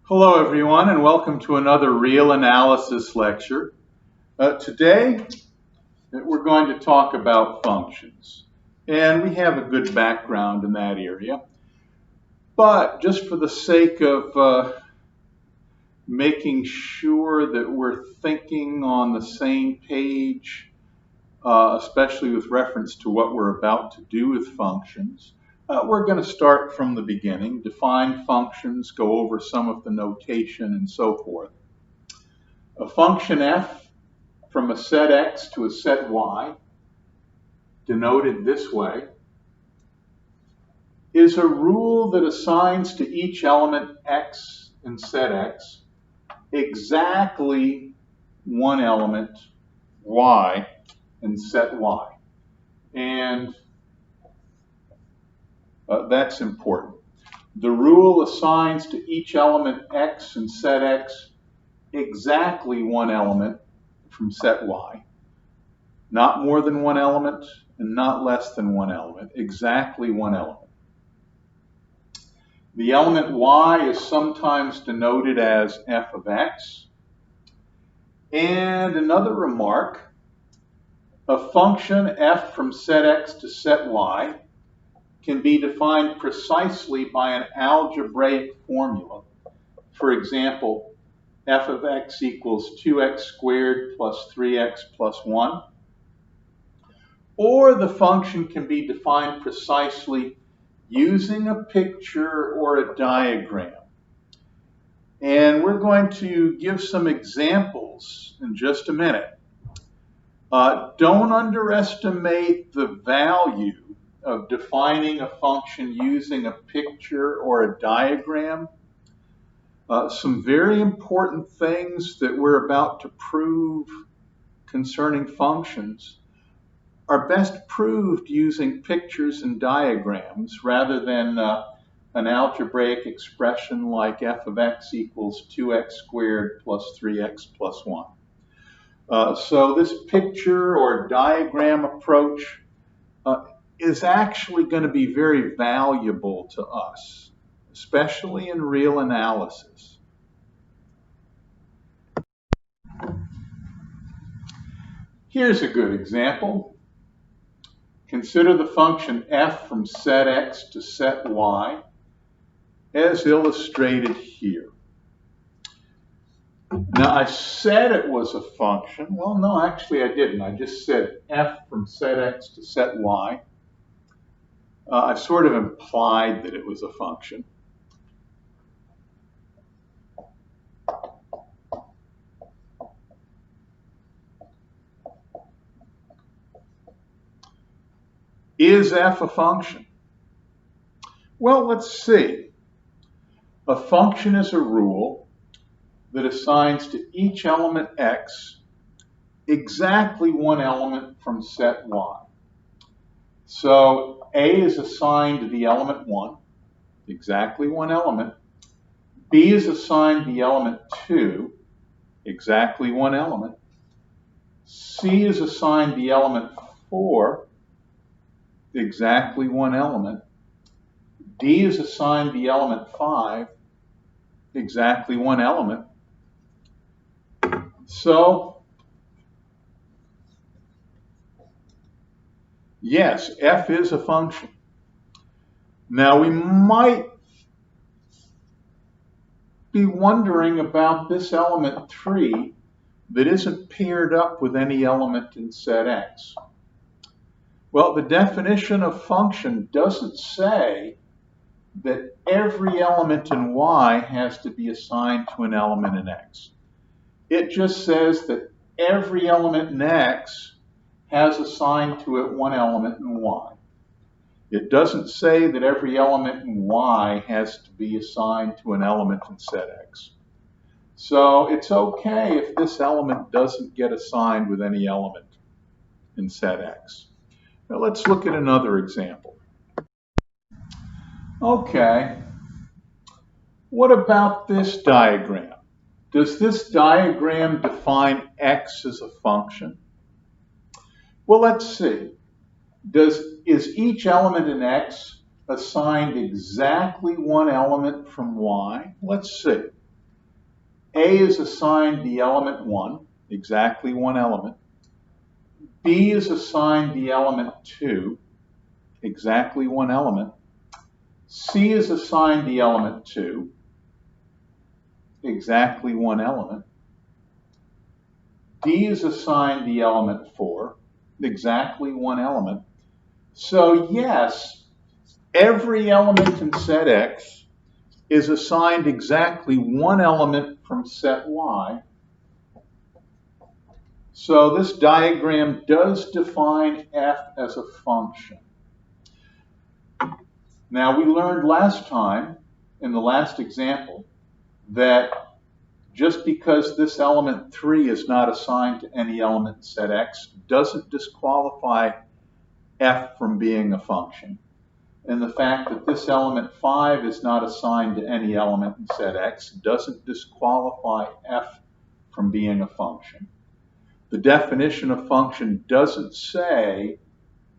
Hello everyone and welcome to another real analysis lecture. Today we're going to talk about functions, and we have a good background in that area, but just for the sake of making sure that we're thinking on the same page, especially with reference to what we're about to do with functions, we're going to start from the beginning, define functions, go over some of the notation and so forth. A function f from a set x to a set y, denoted this way, is a rule that assigns to each element x in set x exactly one element y in set y. And that's important. The rule assigns to each element x in set x exactly one element from set y. Not more than one element and not less than one element, exactly one element. The element y is sometimes denoted as f of x. And another remark, a function f from set x to set y can be defined precisely by an algebraic formula. For example, f of x equals 2x squared plus 3x plus 1. Or the function can be defined precisely using a picture or a diagram. And we're going to give some examples in just a minute. Don't underestimate the value of defining a function using a picture or a diagram. Some very important things that we're about to prove concerning functions are best proved using pictures and diagrams rather than an algebraic expression like f of x equals 2x squared plus 3x plus 1. So this picture or diagram approach is actually going to be very valuable to us, especially in real analysis. Here's a good example. Consider the function f from set x to set y as illustrated here. Now I said it was a function. Well, no, actually I didn't. I just said f from set x to set y. I sort of implied that it was a function. Is f a function? Well, let's see. A function is a rule that assigns to each element x exactly one element from set y. So A is assigned to the element 1, exactly one element. B is assigned the element 2, exactly one element. C is assigned the element 4, exactly one element. D is assigned the element 5, exactly one element. So, yes, f is a function. Now we might be wondering about this element 3 that isn't paired up with any element in set x. Well, the definition of function doesn't say that every element in y has to be assigned to an element in x. It just says that every element in x has assigned to it one element in y. It doesn't say that every element in y has to be assigned to an element in set x. So it's okay if this element doesn't get assigned with any element in set x. Now let's look at another example. Okay, what about this diagram? Does this diagram define x as a function? Well, let's see. Is each element in x assigned exactly one element from y? Let's see. A is assigned the element 1, exactly one element. B is assigned the element 2, exactly one element. C is assigned the element 2, exactly one element. D is assigned the element 4, exactly one element. So yes, every element in set X is assigned exactly one element from set Y. So this diagram does define f as a function. Now we learned last time, in the last example, that just because this element 3 is not assigned to any element in set X doesn't disqualify f from being a function. And the fact that this element 5 is not assigned to any element in set X doesn't disqualify f from being a function. The definition of function doesn't say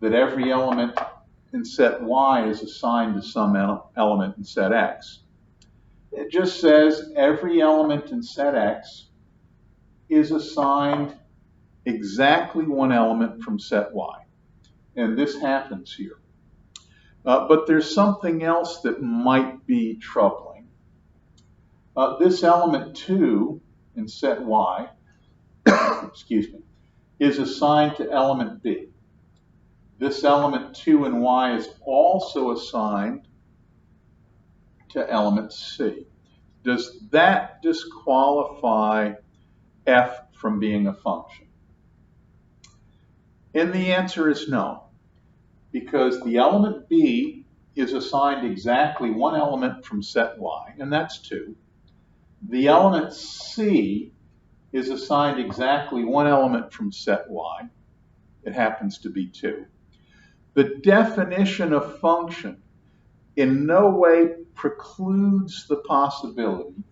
that every element in set Y is assigned to some element in set X. It just says every element in set X is assigned exactly one element from set Y. And this happens here. But there's something else that might be troubling. This element 2 in set Y, excuse me, is assigned to element B. This element 2 in Y is also assigned to element C. Does that disqualify f from being a function? And the answer is no, because the element B is assigned exactly one element from set Y, and that's 2. The element C is assigned exactly one element from set Y. It happens to be 2. The definition of function in no way precludes the possibility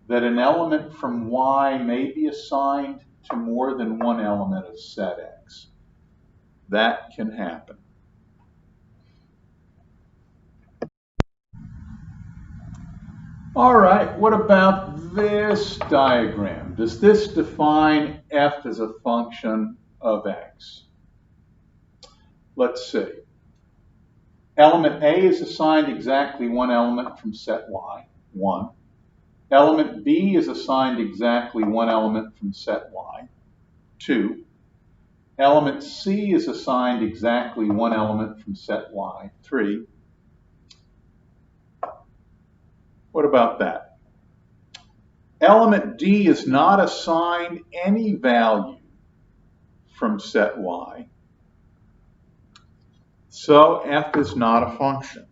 that an element from Y may be assigned to more than one element of set X. That can happen. All right, what about this diagram? Does this define f as a function of X? Let's see. Element A is assigned exactly one element from set Y, 1. Element B is assigned exactly one element from set Y, 2. Element C is assigned exactly one element from set Y, 3. What about that? Element D is not assigned any value from set Y, so f is not a function.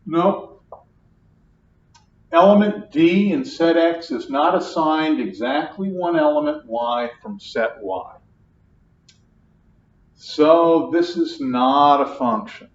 No. Element D in set X is not assigned exactly one element Y from set Y. So this is not a function.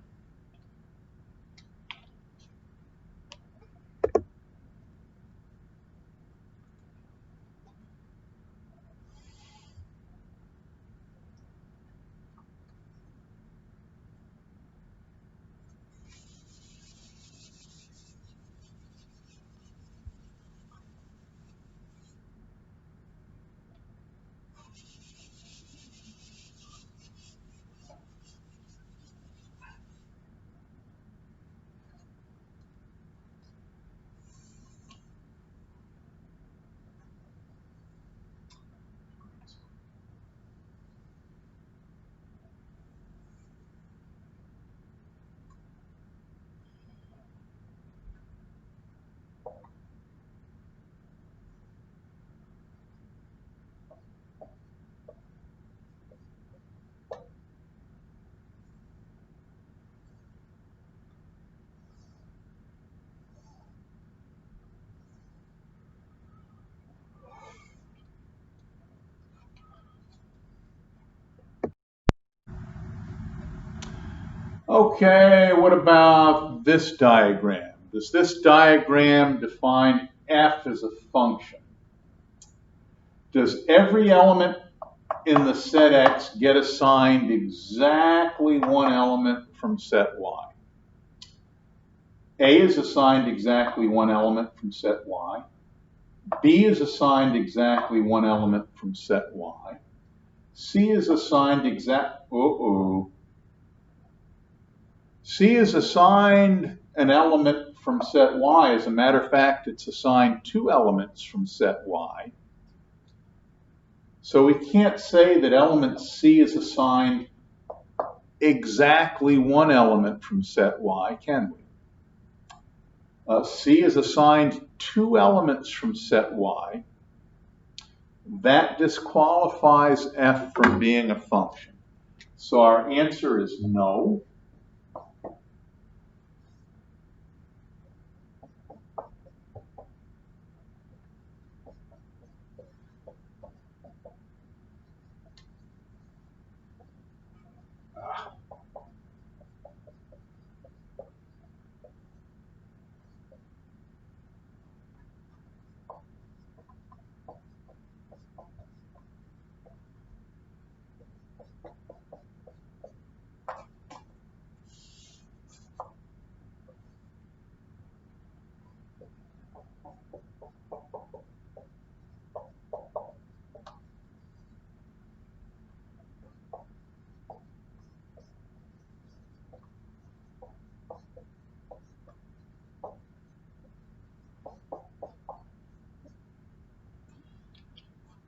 Okay, what about this diagram? Does this diagram define f as a function? Does every element in the set X get assigned exactly one element from set Y? A is assigned exactly one element from set Y. B is assigned exactly one element from set Y. C is assigned C is assigned an element from set Y. As a matter of fact, it's assigned two elements from set Y. So we can't say that element C is assigned exactly one element from set Y, can we? C is assigned two elements from set Y. That disqualifies f from being a function. So our answer is no.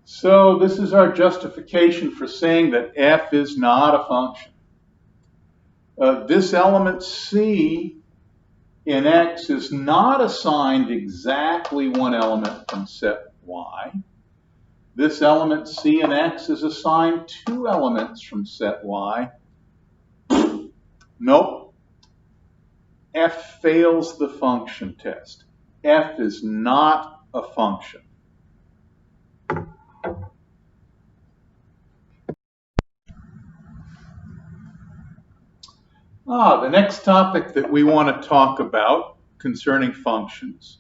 So this is our justification for saying that f is not a function. This element C in X is not assigned exactly one element from set Y. This element C in X is assigned two elements from set Y. Nope. F fails the function test. F is not a function. The next topic that we want to talk about concerning functions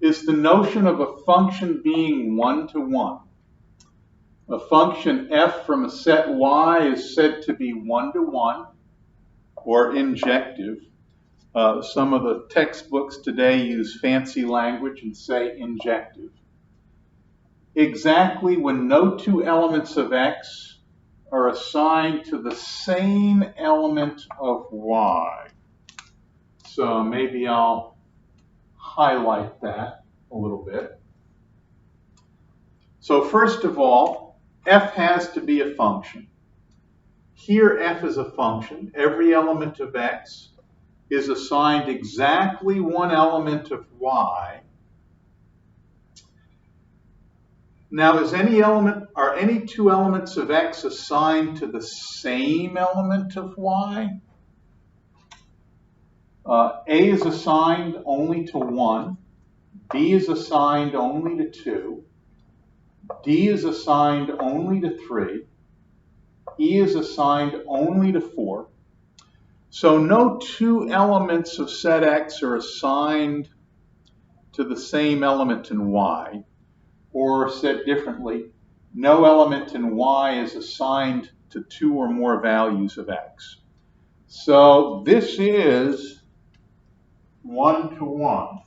is the notion of a function being one-to-one. A function f from a set Y is said to be one-to-one or injective. Some of the textbooks today use fancy language and say injective. Exactly when no two elements of X are assigned to the same element of Y. So maybe I'll highlight that a little bit. So first of all, f has to be a function. Here f is a function. Every element of X is assigned exactly one element of Y. Now, are any two elements of X assigned to the same element of Y? A is assigned only to 1, B is assigned only to 2, D is assigned only to 3, E is assigned only to 4. So no two elements of set X are assigned to the same element in Y, or said differently, no element in Y is assigned to two or more values of X. So this is one-to-one.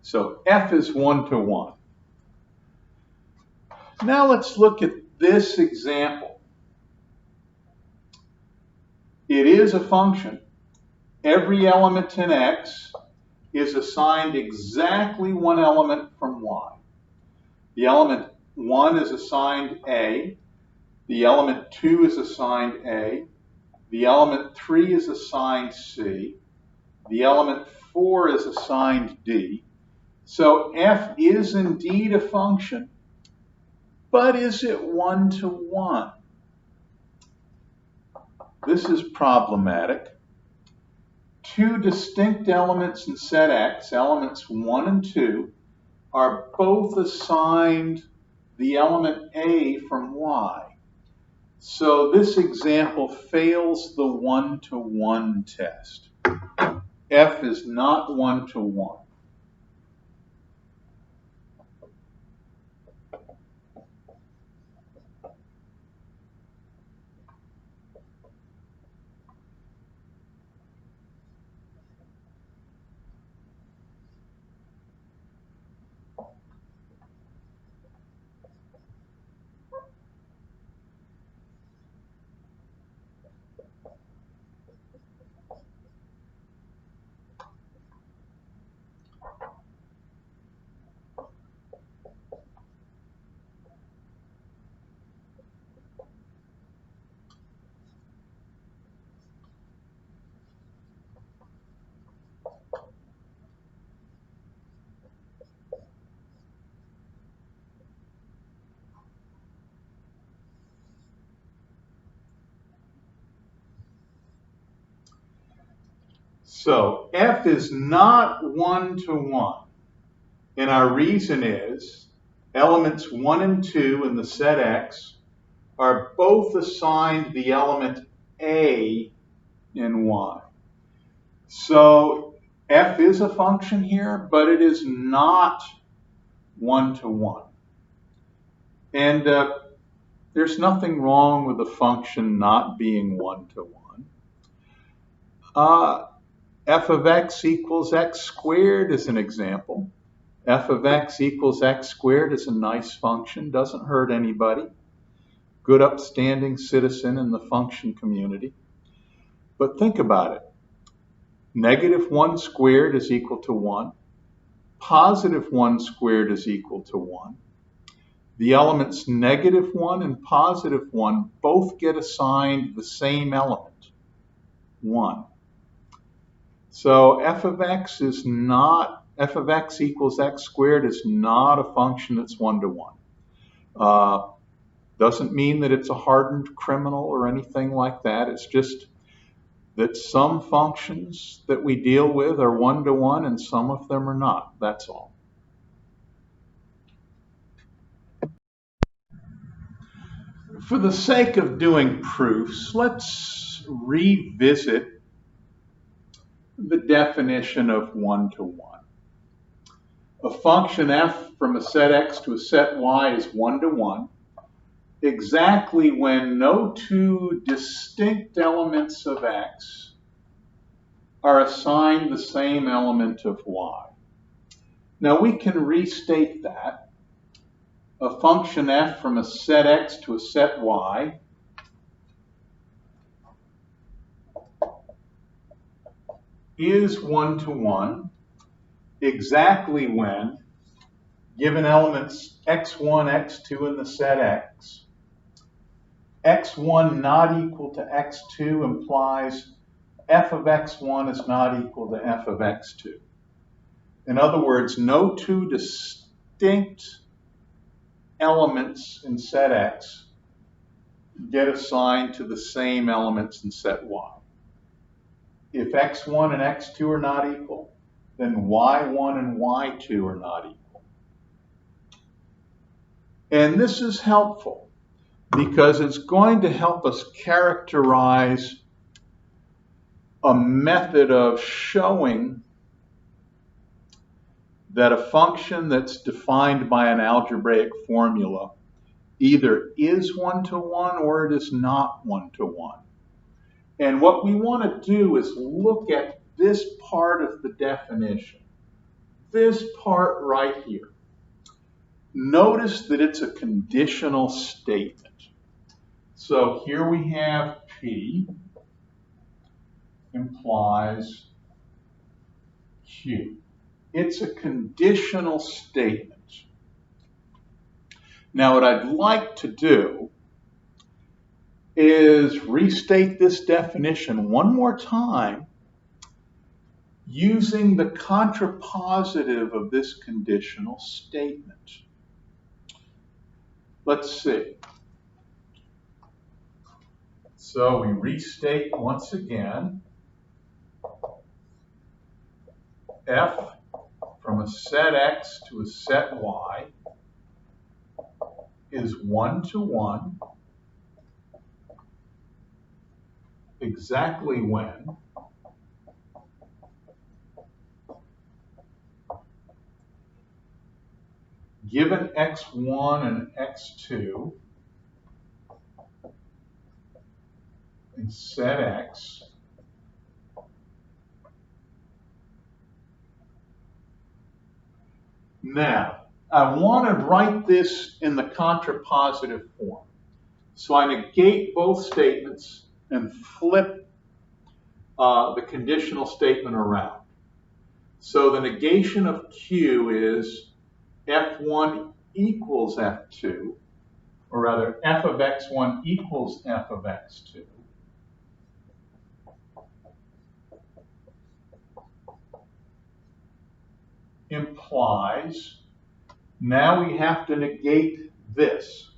So f is one-to-one. Now let's look at this example. It is a function. Every element in X is assigned exactly one element from Y. The element 1 is assigned A. The element 2 is assigned A. The element 3 is assigned C. The element 4 is assigned D. So f is indeed a function, but is it one-to-one? This is problematic. two distinct elements in set X, elements 1 and 2, are both assigned the element A from Y. So this example fails the one-to-one test. F is not one-to-one. So F is not one-to-one. And our reason is elements 1 and 2 in the set X are both assigned the element A in Y. So F is a function here, but it is not one-to-one. And there's nothing wrong with a function not being one-to-one. F of x equals x squared is an example. F of x equals x squared is a nice function, doesn't hurt anybody. Good upstanding citizen in the function community. But think about it. Negative 1 squared is equal to 1. Positive 1 squared is equal to 1. The elements negative 1 and positive 1 both get assigned the same element, 1. So f of x equals x squared is not a function that's one-to-one. Doesn't mean that it's a hardened criminal or anything like that. It's just that some functions that we deal with are one-to-one and some of them are not. That's all. For the sake of doing proofs, let's revisit the definition of one-to-one. A function f from a set x to a set y is one-to-one exactly when no two distinct elements of x are assigned the same element of y. Now we can restate that. A function f from a set x to a set y is one-to-one exactly when, given elements x1, x2 in the set x, x1 not equal to x2 implies f of x1 is not equal to f of x2. In other words, no two distinct elements in set x get assigned to the same elements in set y. If x1 and x2 are not equal, then y1 and y2 are not equal. And this is helpful because it's going to help us characterize a method of showing that a function that's defined by an algebraic formula either is one-to-one or it is not one-to-one. And what we want to do is look at this part of the definition, this part right here. Notice that it's a conditional statement. So here we have P implies Q. It's a conditional statement. Now what I'd like to do is restate this definition one more time using the contrapositive of this conditional statement. Let's see. So we restate once again. f from a set x to a set y is 1-to-1 exactly when given x1 and x2 in set x, now I want to write this in the contrapositive form. So I negate both statements and flip the conditional statement around. So the negation of Q is F1 equals F2, or rather f of x1 equals f of x2. Implies, now we have to negate this.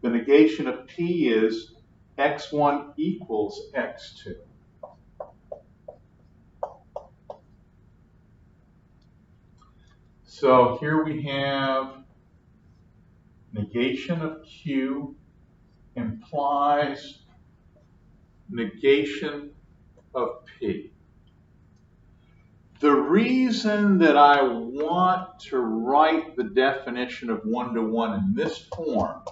The negation of P is x1 equals x2. So here we have negation of Q implies negation of P. The reason that I want to write the definition of one-to-one in this form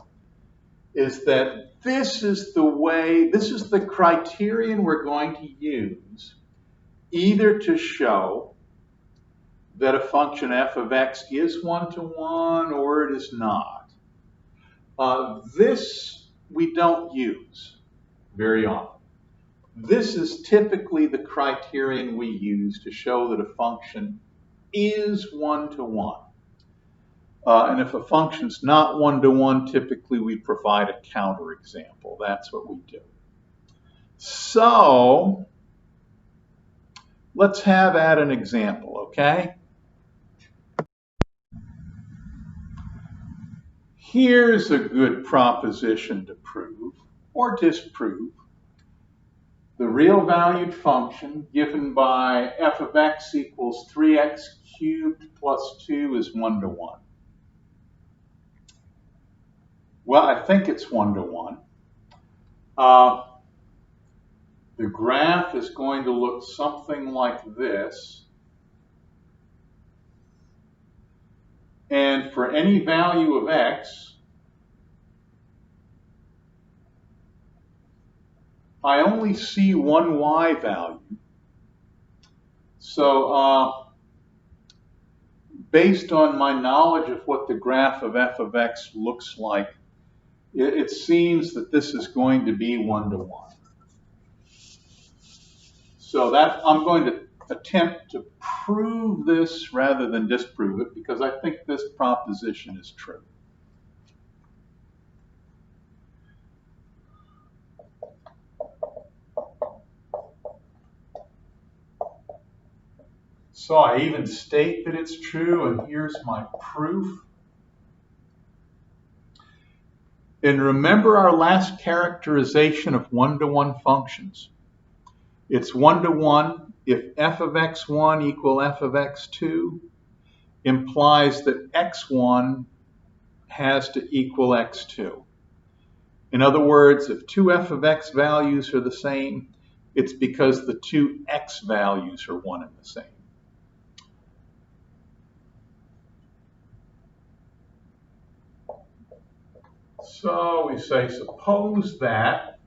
is that this is the criterion we're going to use either to show that a function f of x is one-to-one or it is not. This we don't use very often. This is typically the criterion we use to show that a function is one-to-one. And if a function's not one-to-one, typically we provide a counterexample. That's what we do. So let's have at an example, okay? Here's a good proposition to prove or disprove. The real valued function given by f of x equals 3x cubed plus 2 is 1-to-1. Well, I think it's 1-to-1. The graph is going to look something like this. And for any value of x, I only see one y value. So based on my knowledge of what the graph of f of x looks like, it seems that this is going to be 1-to-1. So that I'm going to attempt to prove this rather than disprove it because I think this proposition is true. So I even state that it's true, and here's my proof. And remember our last characterization of one-to-one functions. It's 1-to-1 if f of x1 equal f of x2 implies that x1 has to equal x2. In other words, if two f of x values are the same, it's because the two x values are one and the same. So we say, suppose that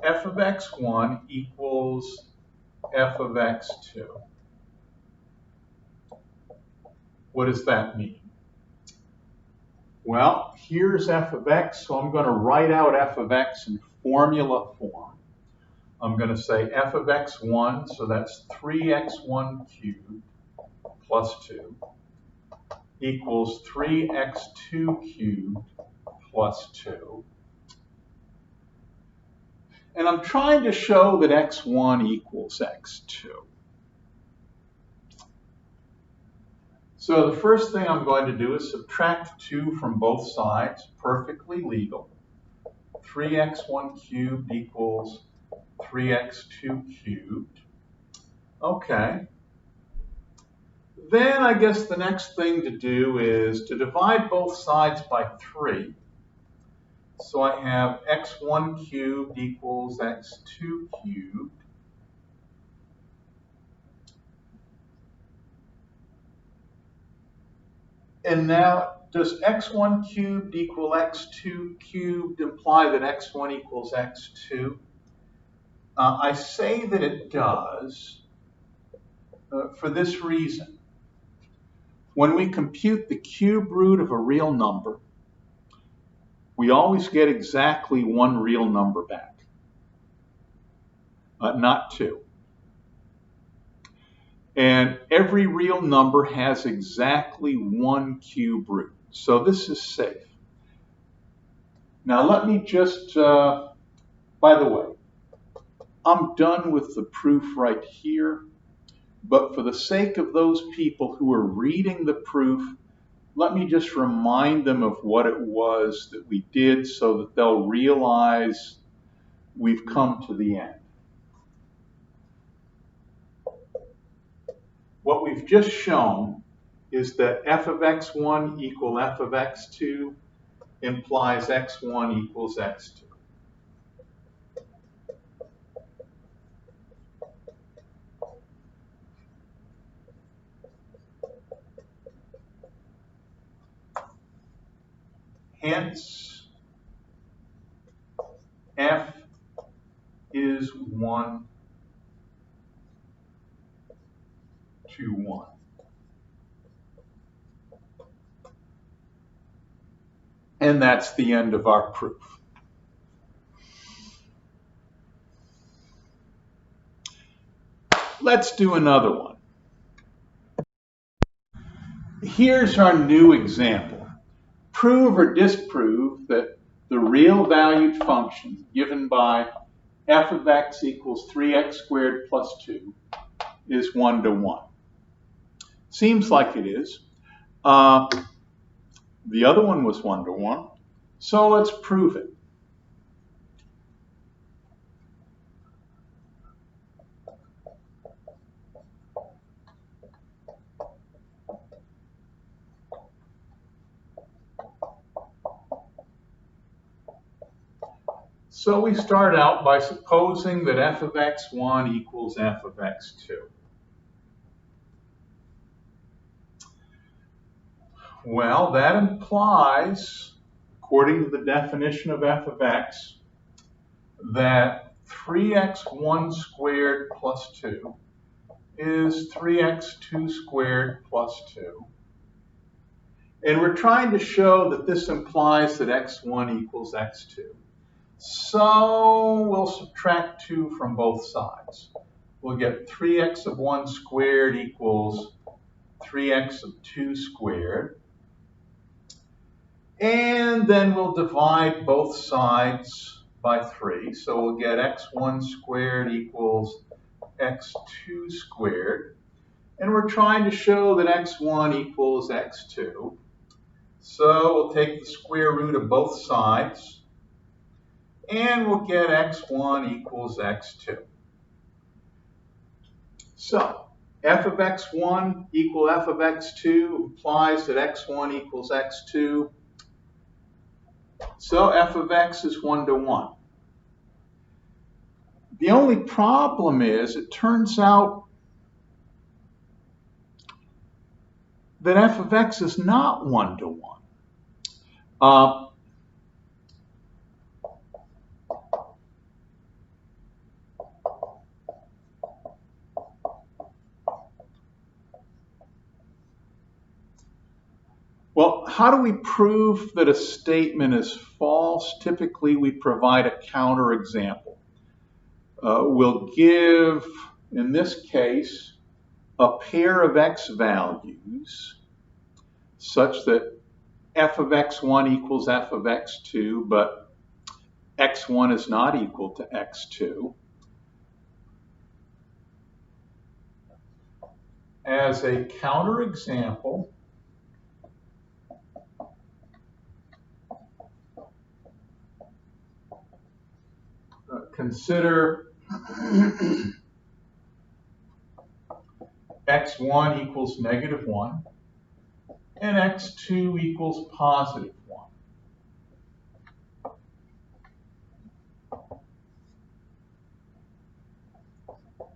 f of x1 equals f of x2. What does that mean? Well, here's f of x, so I'm going to write out f of x in formula form. I'm going to say f of x1, so that's 3x1 cubed plus 2 equals 3x2 cubed plus 2. And I'm trying to show that x1 equals x2. So the first thing I'm going to do is subtract 2 from both sides, perfectly legal. 3x1 cubed equals 3x2 cubed. Okay, Then I guess the next thing to do is to divide both sides by 3. So I have x1 cubed equals x2 cubed. And now, does x1 cubed equal x2 cubed imply that x1 equals x2? I say that it does for this reason. When we compute the cube root of a real number, we always get exactly one real number back, not two. And every real number has exactly one cube root. So this is safe. Now let me just, by the way, I'm done with the proof right here. But for the sake of those people who are reading the proof, let me just remind them of what it was that we did so that they'll realize we've come to the end. What we've just shown is that f of x1 equal f of x2 implies x1 equals x2. Hence, f is 1 to 1. And that's the end of our proof. Let's do another one. Here's our new example. Prove or disprove that the real valued function given by f of x equals 3x squared plus 2 is 1 to 1. Seems like it is. The other one was 1 to 1. So let's prove it. So we start out by supposing that f of x1 equals f of x2. Well, that implies, according to the definition of f of x, that 3x1 squared plus 2 is 3x2 squared plus 2. And we're trying to show that this implies that x1 equals x2. So we'll subtract 2 from both sides. We'll get 3x of 1 squared equals 3x of 2 squared. And then we'll divide both sides by 3. So we'll get x1 squared equals x2 squared. And we're trying to show that x1 equals x2. So we'll take the square root of both sides. And we'll get x1 equals x2. So f of x1 equal f of x2 implies that x1 equals x2. So f of x is 1 to 1. The only problem is it turns out that f of x is not 1 to 1. Well, how do we prove that a statement is false? Typically, we provide a counterexample. We'll give, in this case, a pair of x values such that f of x1 equals f of x2, but x1 is not equal to x2. As a counterexample, consider x1 equals -1, and x2 equals +1.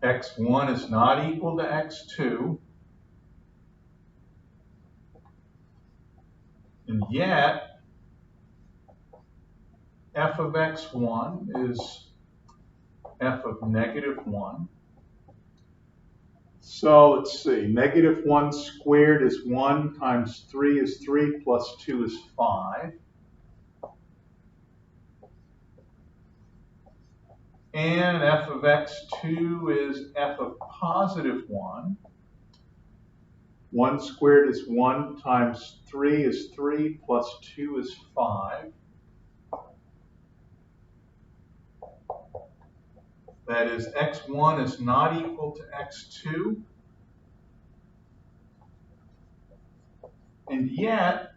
x1 is not equal to x2, and yet f of x1 is f of -1. So let's see, -1 squared is 1 times 3 is 3 plus 2 is 5. And f of x2 is f of +1. 1 squared is 1 times 3 is 3 plus 2 is 5. That is, x1 is not equal to x2. And yet,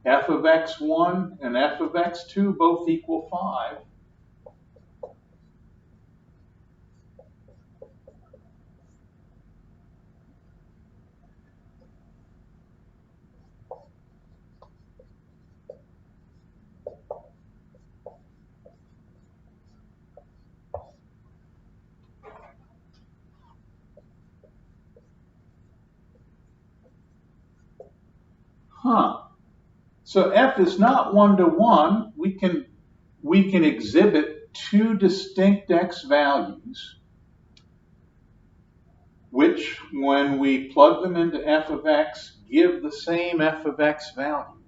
f of x1 and f of x2 both equal 5. So f is not 1 to 1. We can exhibit two distinct x values, which, when we plug them into f of x, give the same f of x value.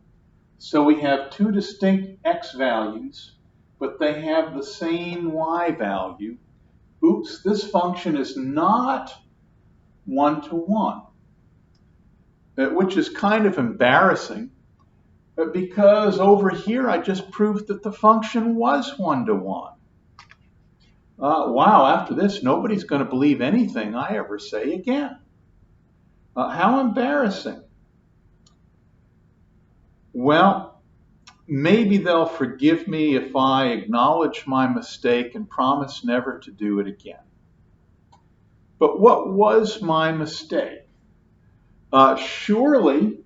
So we have two distinct x values, but they have the same y value. Oops, this function is not 1 to 1, which is kind of embarrassing, because over here I just proved that the function was 1 to 1. Wow, after this, nobody's going to believe anything I ever say again. How embarrassing. Well, maybe they'll forgive me if I acknowledge my mistake and promise never to do it again. But what was my mistake? Surely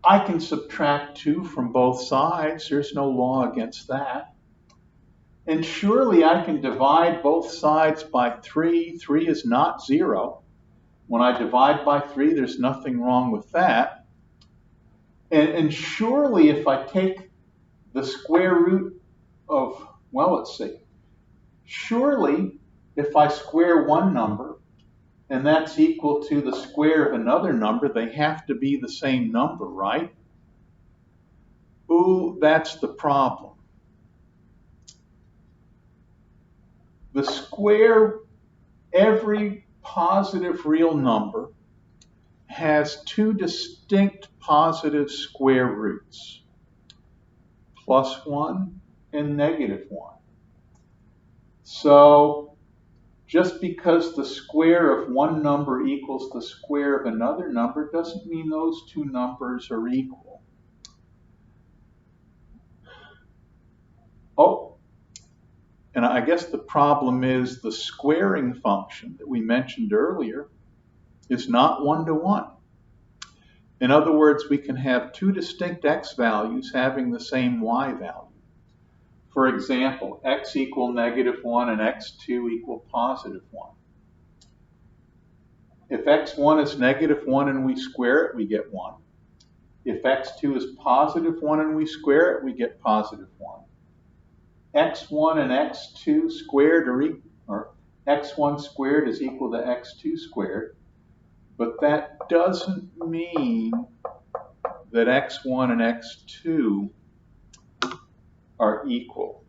I can subtract 2 from both sides. There's no law against that. And surely I can divide both sides by 3. 3 is not 0. When I divide by 3, there's nothing wrong with that. And surely if I take the square root of, well, let's see. Surely if I square one number, and that's equal to the square of another number, they have to be the same number, right? Ooh, that's the problem. The square, every positive real number has two distinct positive square roots, +1 and -1. So just because the square of one number equals the square of another number doesn't mean those two numbers are equal. Oh, and I guess the problem is the squaring function that we mentioned earlier is not 1 to 1. In other words, we can have two distinct x values having the same y value. For example, x equal -1 and x2 equal +1. If x1 is -1 and we square it, we get 1. If x2 is +1 and we square it, we get +1. x1 and x2 squared or x1 squared is equal to x2 squared, but that doesn't mean that x1 and x2 are equal,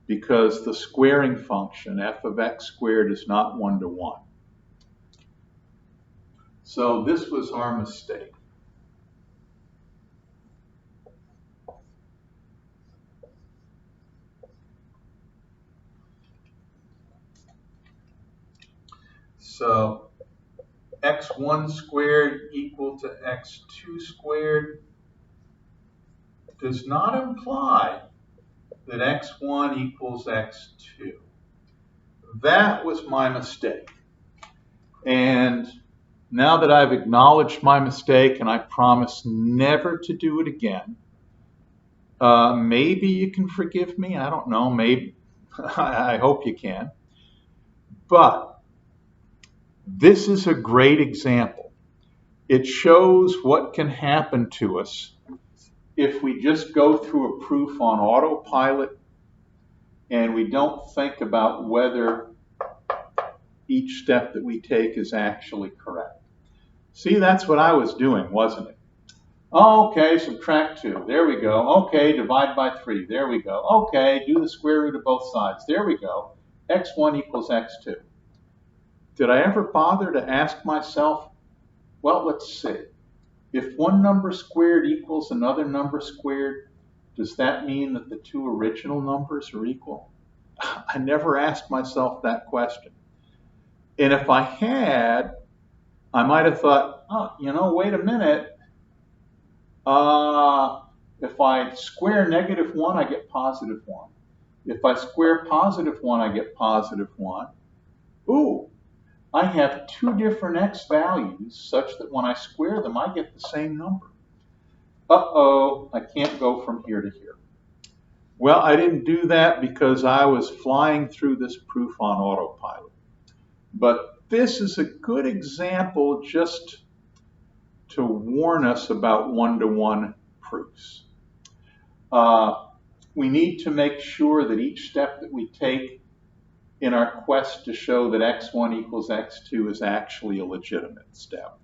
because the squaring function f of x squared is not 1 to 1. So this was our mistake. So x1 squared equal to x2 squared does not imply that x1 equals x2. that was my mistake. And now that I've acknowledged my mistake and I promise never to do it again, maybe you can forgive me. I don't know. Maybe. I hope you can. But this is a great example. It shows what can happen to us if we just go through a proof on autopilot and we don't think about whether each step that we take is actually correct. See, that's what I was doing, wasn't it? Okay, subtract 2. There we go. Okay, divide by 3. There we go. Okay, do the square root of both sides. There we go. x1 equals x2. Did I ever bother to ask myself, well, let's see. If one number squared equals another number squared, does that mean that the two original numbers are equal? I never asked myself that question. And if I had, I might have thought, oh, wait a minute. If I square -1, I get +1. If I square +1, I get +1. Ooh, I have two different x values such that when I square them, I get the same number. Uh-oh, I can't go from here to here. Well, I didn't do that because I was flying through this proof on autopilot. But this is a good example just to warn us about one-to-one proofs. We need to make sure that each step that we take in our quest to show that x1 equals x2 is actually a legitimate step.